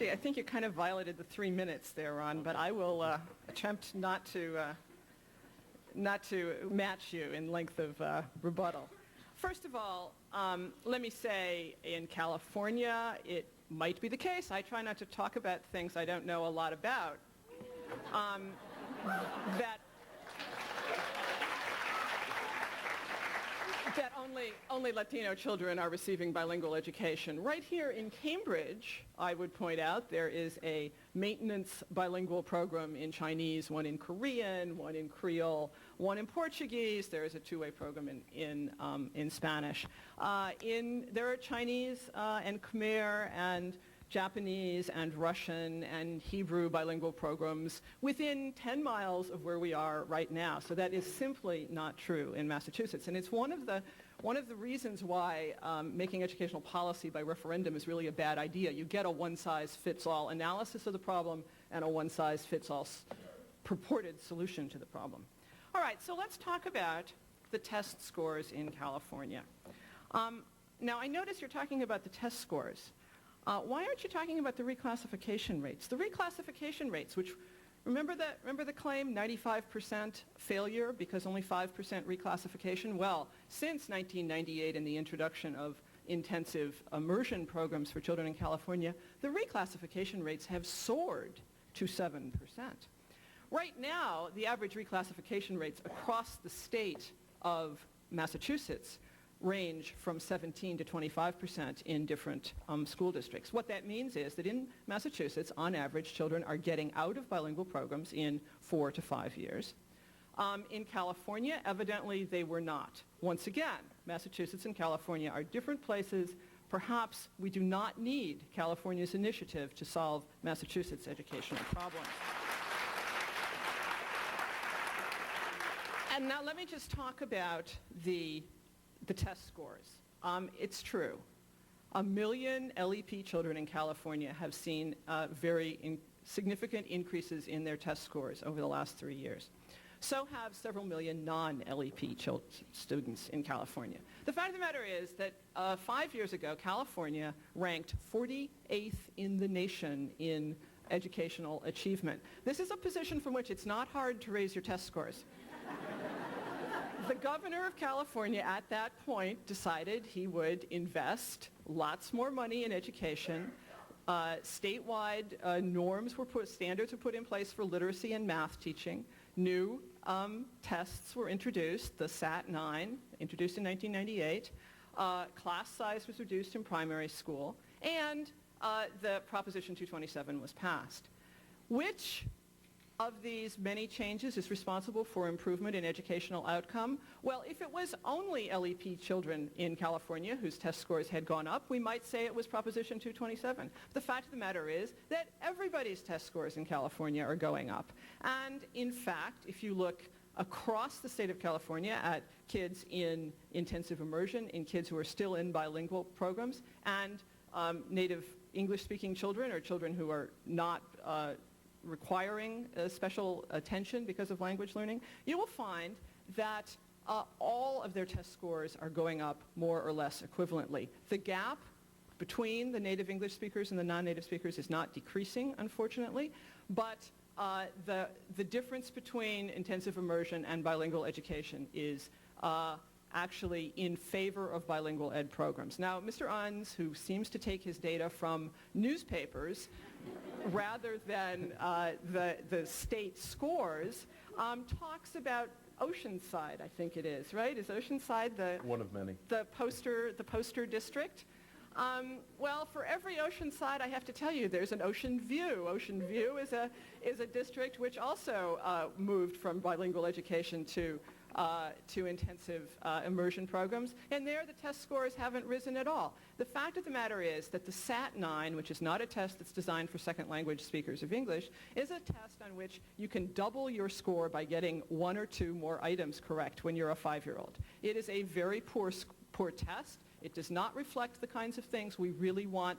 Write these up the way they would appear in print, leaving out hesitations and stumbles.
Actually, I think you kind of violated the 3 minutes there, Ron, but I will attempt not to match you in length of rebuttal. First of all, let me say in California, it might be the case. I try not to talk about things I don't know a lot about. That only Latino children are receiving bilingual education. Right here in Cambridge, I would point out, there is a maintenance bilingual program in Chinese, one in Korean, one in Creole, one in Portuguese. There is a two-way program in Spanish. There are Chinese and Khmer and Japanese and Russian and Hebrew bilingual programs within 10 miles of where we are right now. So that is simply not true in Massachusetts. And it's one of the reasons why making educational policy by referendum is really a bad idea. You get a one-size-fits-all analysis of the problem and a one-size-fits-all purported solution to the problem. All right, so let's talk about the test scores in California. Now, I notice you're talking about the test scores. Why aren't you talking about the reclassification rates? The reclassification rates, which, remember the claim, 95% failure because only 5% reclassification? Well, since 1998 and the introduction of intensive immersion programs for children in California, the reclassification rates have soared to 7%. Right now, the average reclassification rates across the state of Massachusetts range from 17 to 25% in different school districts. What that means is that in Massachusetts, on average, children are getting out of bilingual programs in 4 to 5 years. In California, evidently, they were not. Once again, Massachusetts and California are different places. Perhaps we do not need California's initiative to solve Massachusetts' educational problems. And now let me just talk about the test scores. It's true. 1 million LEP children in California have seen very significant increases in their test scores over the last 3 years. So have several million non-LEP students in California. The fact of the matter is that 5 years ago, California ranked 48th in the nation in educational achievement. This is a position from which it's not hard to raise your test scores. The governor of California at that point decided he would invest lots more money in education. Statewide standards were put in place for literacy and math teaching. New tests were introduced, the SAT-9, introduced in 1998. Class size was reduced in primary school, and the Proposition 227 was passed. Which of these many changes is responsible for improvement in educational outcome? Well, if it was only LEP children in California whose test scores had gone up, we might say it was Proposition 227. The fact of the matter is that everybody's test scores in California are going up. And in fact, if you look across the state of California at kids in intensive immersion, in kids who are still in bilingual programs, and native English-speaking children or children who are not requiring special attention because of language learning, you will find that all of their test scores are going up more or less equivalently. The gap between the native English speakers and the non-native speakers is not decreasing, unfortunately, but the difference between intensive immersion and bilingual education is actually in favor of bilingual ed programs. Now, Mr. Unz, who seems to take his data from newspapers rather than the state scores, talks about Oceanside, I think it is, right? Is Oceanside the one of many? The poster district? Well, for every Oceanside, I have to tell you, there's an Ocean View. Ocean View is a district which also moved from bilingual education to intensive immersion programs, and there the test scores haven't risen at all. The fact of the matter is that the SAT-9, which is not a test that's designed for second language speakers of English, is a test on which you can double your score by getting 1 or 2 more items correct when you're a 5-year-old. It is a very poor test. It does not reflect the kinds of things we really want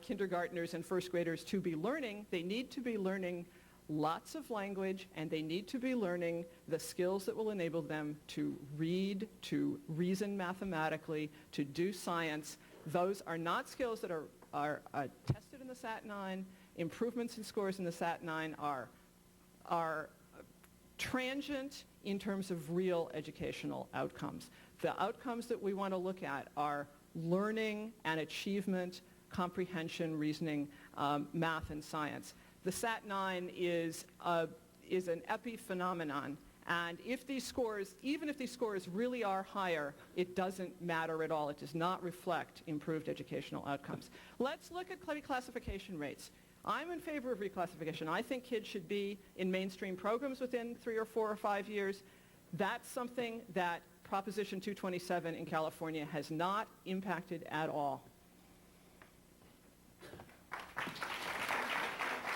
kindergartners and first graders to be learning. They need to be learning lots of language, and they need to be learning the skills that will enable them to read, to reason mathematically, to do science. Those are not skills that are tested in the SAT-9, improvements in scores in the SAT-9 are transient in terms of real educational outcomes. The outcomes that we want to look at are learning and achievement, comprehension, reasoning, math, and science. The SAT-9 is an epiphenomenon, and if these scores, even if these scores really are higher, it doesn't matter at all. It does not reflect improved educational outcomes. Let's look at reclassification rates. I'm in favor of reclassification. I think kids should be in mainstream programs within 3 or 4 or 5 years. That's something that Proposition 227 in California has not impacted at all.